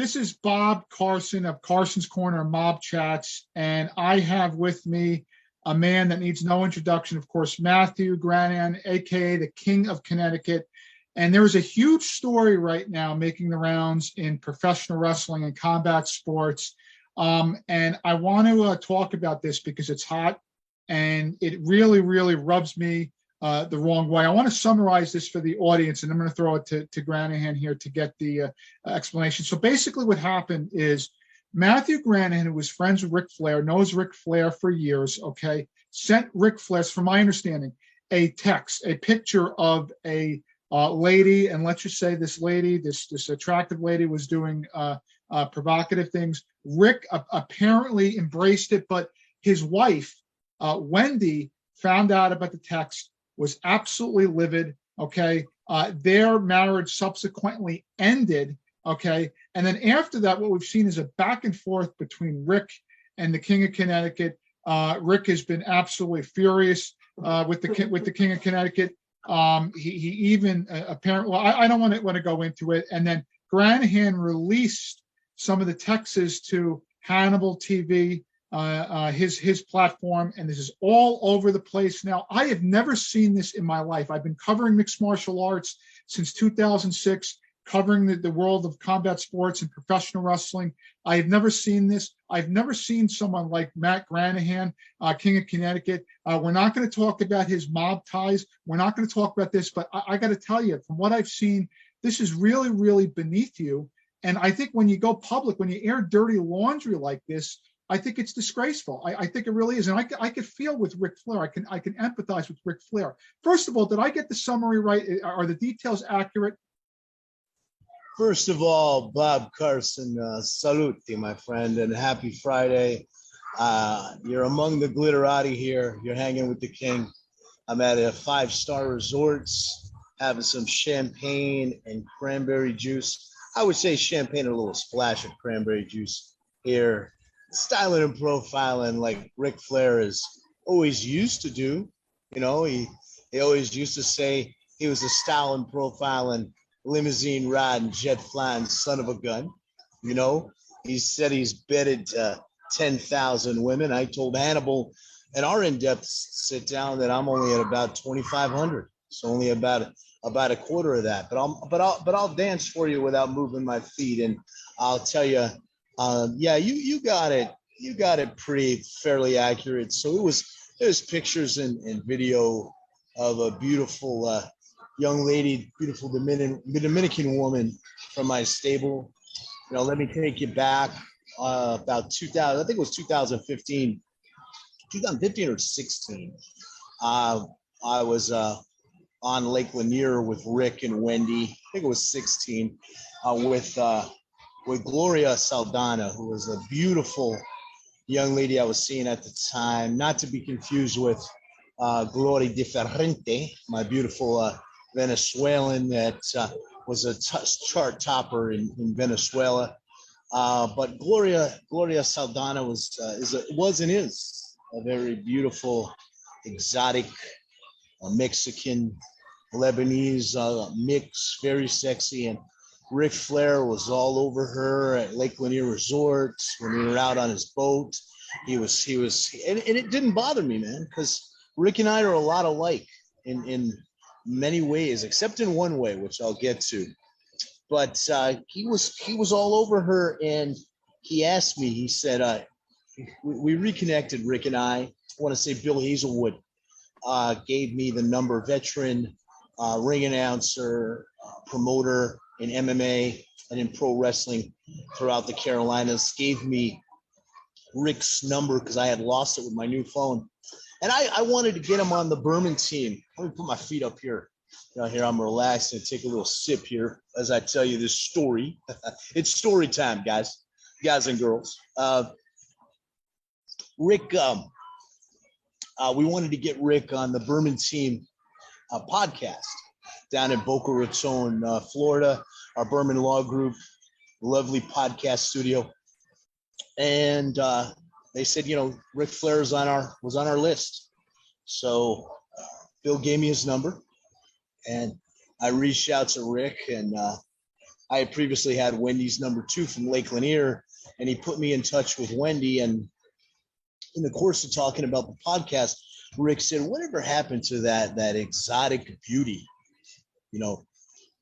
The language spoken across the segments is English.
This is Bob Carson of Carson's Corner Mob Chats, and I have with me a man that needs no introduction, of course, Matthew Granahan, aka the King of Connecticut. And there is a huge story right now making the rounds in professional wrestling and combat sports. And I want to talk about this because it's hot and it really, really rubs me the wrong way. I want to summarize this for the audience, and I'm going to throw it to Granahan here to get the explanation. So basically what happened is Matthew Granahan, who was friends with Ric Flair, knows Ric Flair for years, okay, sent Ric Flair, from my understanding, a text, a picture of a lady, and let's just say this lady, this attractive lady, was doing provocative things. Ric apparently embraced it, but his wife, Wendy, found out about the text, was absolutely livid, okay? Their marriage subsequently ended, okay? And then after that, what we've seen is a back and forth between Ric and the King of Connecticut. Ric has been absolutely furious with the King of Connecticut. He even apparently, well, I don't want to go into it. And then Granahan released some of the texts to HannibalTV, his platform, and this is all over the place now. I have never seen this in my life. I've been covering mixed martial arts since 2006, covering the world of combat sports and professional wrestling. I have never seen this. I've never seen someone like Matt Granahan, King of Connecticut. We're not going to talk about his mob ties. We're not going to talk about this, but I got to tell you, from what I've seen, this is really, really beneath you. And I think when you go public, when you air dirty laundry like this, I think it's disgraceful. I think it really is. And I could feel with Ric Flair. I can empathize with Ric Flair. First of all, did I get the summary right? Are the details accurate? First of all, Bob Carson, saluti, my friend, and happy Friday. You're among the glitterati here. You're hanging with the king. I'm at a 5-star resorts, having some champagne and cranberry juice. I would say champagne and a little splash of cranberry juice here. Styling and profiling like Ric Flair is always used to do. You know, he always used to say he was a style and profiling, limousine riding, jet flying son of a gun. You know, he said he's bedded 10,000 women. I told Hannibal in our in-depth sit down that I'm only at about 2,500. It's only about a quarter of that. But I'll dance for you without moving my feet, and I'll tell you. Yeah, you got it. You got it pretty fairly accurate. So there's pictures and video of a beautiful young lady, beautiful Dominican woman from my stable. You know, let me take you back about 2000. I think it was 2015 or 16. I was on Lake Lanier with Ric and Wendy. I think it was 16 with Gloria Saldana, who was a beautiful young lady I was seeing at the time, not to be confused with Gloria Diferente, my beautiful Venezuelan that was a chart topper in Venezuela. But Gloria Saldana was and is a very beautiful, exotic Mexican, Lebanese mix, very sexy. And Ric Flair was all over her at Lake Lanier Resort when we were out on his boat. He was, and it didn't bother me, man, because Ric and I are a lot alike in many ways, except in one way, which I'll get to. But he was all over her, and he asked me. He said, we reconnected, Ric and I want to say Bill Hazelwood gave me the number, veteran ring announcer, promoter in MMA and in pro wrestling throughout the Carolinas, gave me Ric's number because I had lost it with my new phone. And I wanted to get him on the Berman team. Let me put my feet up here. You know, here I'm relaxed and take a little sip here as I tell you this story. It's story time, guys and girls. Ric, we wanted to get Ric on the Berman team podcast down in Boca Raton, Florida, our Berman Law Group, lovely podcast studio. And they said, you know, Ric Flair was on our list. So Bill gave me his number, and I reached out to Ric, and I had previously had Wendy's number 2 from Lake Lanier, and he put me in touch with Wendy. And in the course of talking about the podcast, Rick said, whatever happened to that exotic beauty,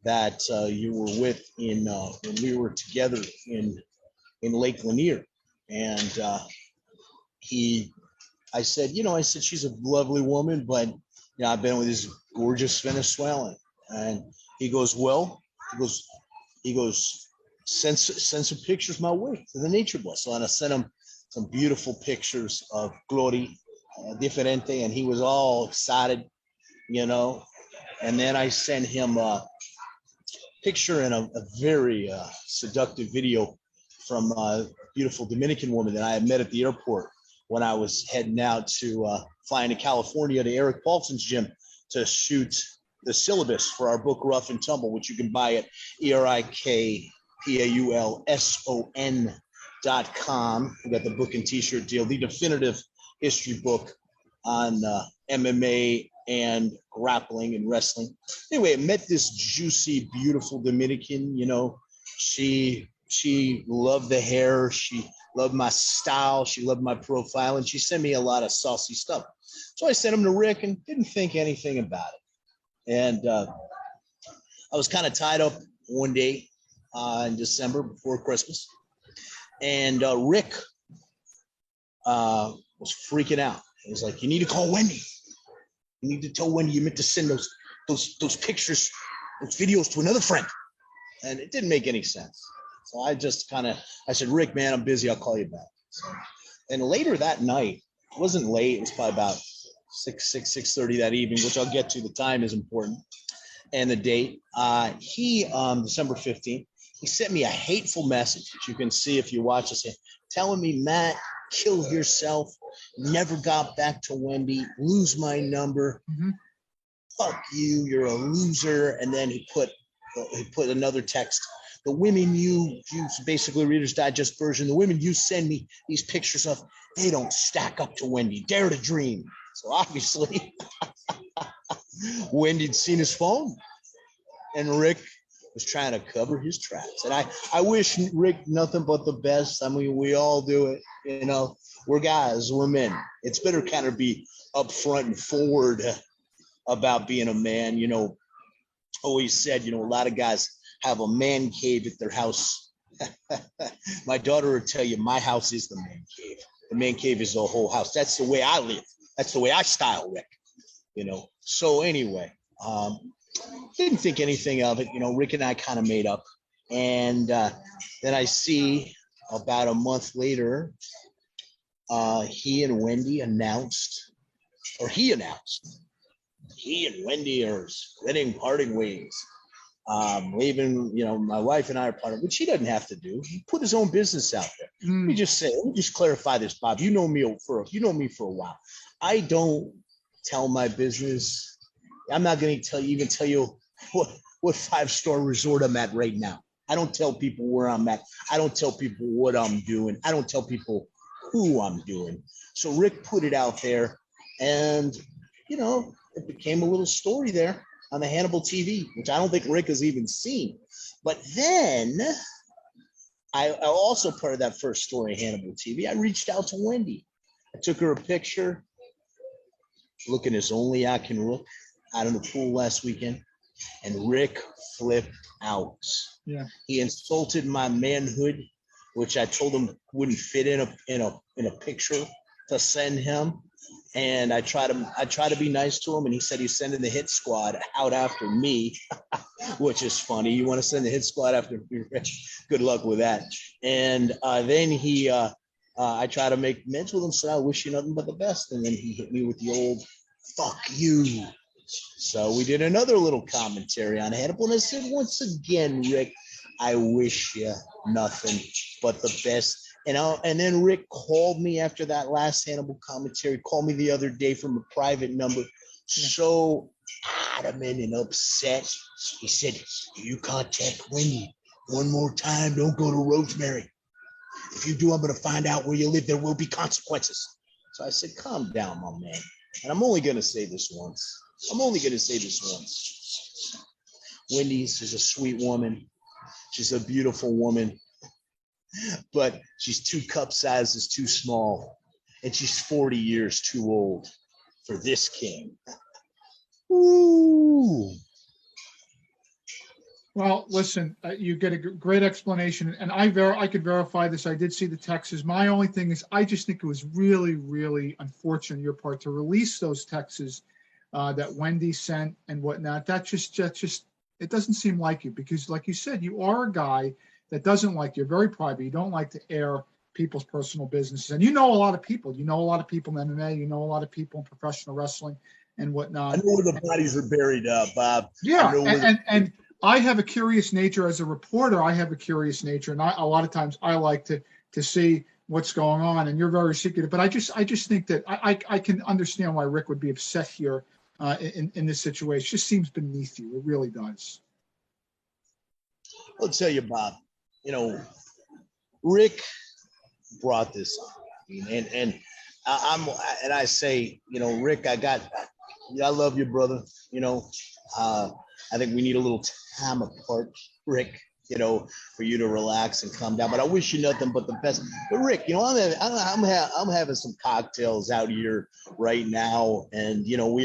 that you were with when we were together in Lake Lanier? And I said, she's a lovely woman, but I've been with this gorgeous Venezuelan. And he goes, send some pictures my way to the Nature Boy. So I sent him some beautiful pictures of Glory Diferente, and he was all excited, And then I sent him a picture and a very seductive video from a beautiful Dominican woman that I had met at the airport when I was heading out to flying to California to Eric Paulson's gym to shoot the syllabus for our book, Rough and Tumble, which you can buy at ERIKPAULSON.com. We got the book and t-shirt deal, the definitive history book on MMA and grappling and wrestling. Anyway, I met this juicy, beautiful Dominican. She loved the hair. She loved my style. She loved my profile, and she sent me a lot of saucy stuff. So I sent them to Rick and didn't think anything about it. And I was kind of tied up one day in December before Christmas, and Rick was freaking out. He was like, "You need to call Wendy. You need to tell Wendy you meant to send those pictures, those videos to another friend." And it didn't make any sense. So I just I said, "Rick, man, I'm busy. I'll call you back." So, and later that night, it wasn't late. It was probably about 6:30 that evening, which I'll get to. The time is important, and the date. He December 15th, he sent me a hateful message, which you can see if you watch this, telling me, "Matt, kill yourself. Never got back to Wendy. Lose my number. Fuck you. You're a loser." And then he put another text. "The women you basically Reader's Digest version, the women you send me these pictures of, they don't stack up to Wendy. Dare to dream." So obviously, Wendy'd seen his phone, and Rick was trying to cover his tracks. And I wish Rick nothing but the best. I mean, we all do it. We're guys, we're men. It's better kind of be upfront and forward about being a man. Always said, a lot of guys have a man cave at their house. My daughter would tell you, my house is the man cave. The man cave is the whole house. That's the way I live. That's the way I style Rick, So anyway, didn't think anything of it. Rick and I kind of made up. And then I see about a month later, he and Wendy announced, he and Wendy are splitting, parting ways. Leaving, my wife and I are part of, which he doesn't have to do. He put his own business out there. Let me just clarify this, Bob. You know me for a while. I don't tell my business. I'm not going to tell you what 5-star resort I'm at right now. I don't tell people where I'm at. I don't tell people what I'm doing. I don't tell people who I'm doing. So Rick put it out there, and it became a little story there on the HannibalTV, which I don't think Rick has even seen. But then I also part of that first story, HannibalTV, I reached out to Wendy. I took her a picture, looking as only I can look, out in the pool last weekend, and Rick flipped out. Yeah. He insulted my manhood, which I told him wouldn't fit in a picture to send him. And I try to be nice to him, and he said he's sending the hit squad out after me, which is funny. You want to send the hit squad after me, Rich? Good luck with that. And then I try to make amends with him, so I wish you nothing but the best. And then he hit me with the old "fuck you." So we did another little commentary on Hannibal, and I said, once again, Rick, I wish you nothing but the best. And then Rick called me after that last Hannibal commentary, called me the other day from a private number, so adamant and upset. He said, "You contact Wendy one more time, don't go to Rosemary. If you do, I'm going to find out where you live. There will be consequences." So I said, "Calm down, my man. And I'm only going to say this once. Wendy is a sweet woman. She's a beautiful woman, but she's 2 cup sizes too small, and she's 40 years too old for this king. Ooh. Well, listen, you get a great explanation, and I could verify this. I did see the texts. My only thing is, I just think it was really, really unfortunate on your part to release those texts that Wendy sent and whatnot. That just it doesn't seem like you, because, like you said, you are a guy that doesn't like, you're very private. You don't like to air people's personal businesses, and you know a lot of people. You know a lot of people in MMA. You know a lot of people in professional wrestling and whatnot. I know where the bodies are buried, Bob. Yeah, and I have a curious nature as a reporter. I have a curious nature, and a lot of times I like to see what's going on. And you're very secretive, but I just think that I can understand why Rick would be upset here in this situation. It just seems beneath you. It really does. I'll tell you, Bob. You know, Rick brought this on. I mean, and I say, you know, Rick, I love you, brother. You know, I think we need a little time apart, Rick, you know, for you to relax and calm down. But I wish you nothing but the best. But Rick, you know, I'm having some cocktails out here right now, and you know, we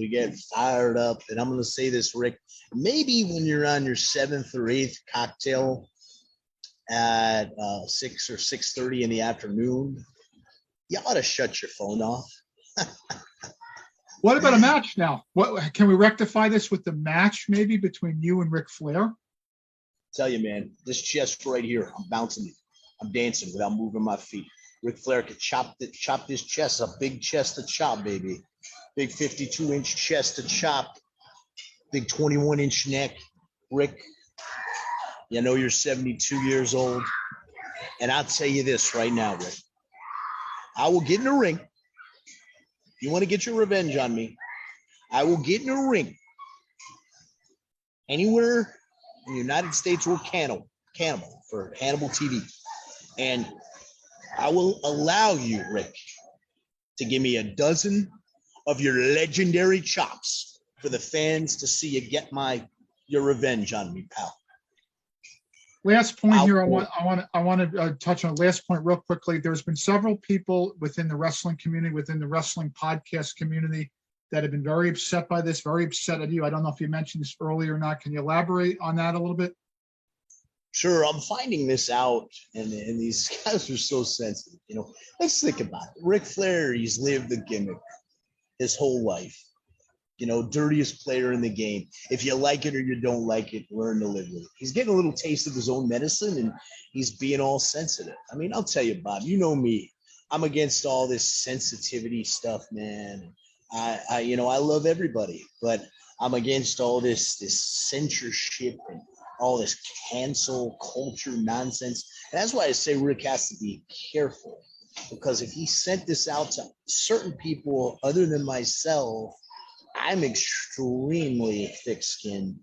get fired up. And I'm going to say this, Rick, maybe when you're on your 7th or 8th cocktail at 6 or 6:30 in the afternoon, you ought to shut your phone off. What about a match now? What can we rectify this with the match maybe between you and Ric Flair? Tell you, man, this chest right here, I'm bouncing, I'm dancing without moving my feet. Ric Flair could chop this chest, a big chest to chop, baby. Big 52-inch chest to chop, big 21-inch neck. Rick, you know you're 72 years old, and I'll tell you this right now, Rick. I will get in the ring. You want to get your revenge on me? I will get in a ring anywhere in the United States or Canada for HannibalTV. And I will allow you, Rick, to give me a dozen of your legendary chops for the fans to see you get your revenge on me, pal. Last point here, I want to touch on last point real quickly. There's been several people within the wrestling community, within the wrestling podcast community, that have been very upset by this, very upset at you. I don't know if you mentioned this earlier or not. Can you elaborate on that a little bit? Sure, I'm finding this out, and these guys are so sensitive. You know, let's think about it. Ric Flair, he's lived the gimmick his whole life. You know, dirtiest player in the game. If you like it or you don't like it, learn to live with it. He's getting a little taste of his own medicine, and he's being all sensitive. I mean, I'll tell you, Bob, you know me. I'm against all this sensitivity stuff, man. I love everybody, but I'm against all this censorship and all this cancel culture nonsense. And that's why I say Rick has to be careful, because if he sent this out to certain people other than myself, I'm extremely thick-skinned.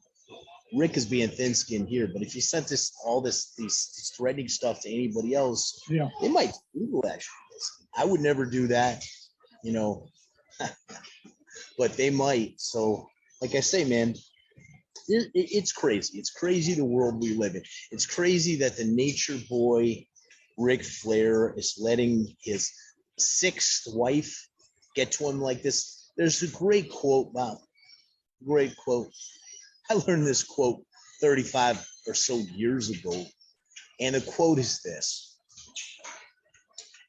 Rick is being thin-skinned here, but if you sent these threatening stuff to anybody else, yeah, they might Google actually. I would never do that, you know, but they might. So, like I say, man, it's crazy. It's crazy the world we live in. It's crazy that the nature boy Ric Flair is letting his 6th wife get to him like this. There's a great quote, Bob. Great quote. I learned this quote 35 or so years ago, and the quote is this: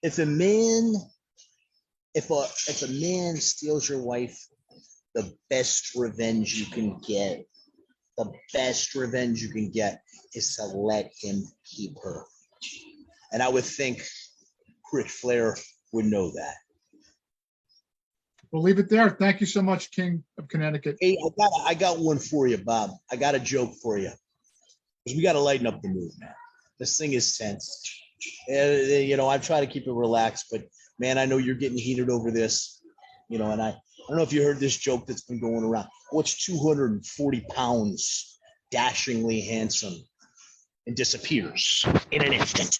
If a man steals your wife, the best revenge you can get is to let him keep her. And I would think Ric Flair would know that. We'll leave it there. Thank you so much, King of Connecticut. Hey, I got one for you, Bob. I got a joke for you. Because we got to lighten up the mood, man. This thing is tense. You know, I try to keep it relaxed, but man, I know you're getting heated over this. You know, and I don't know if you heard this joke that's been going around. What's 240 pounds, dashingly handsome, and disappears in an instant?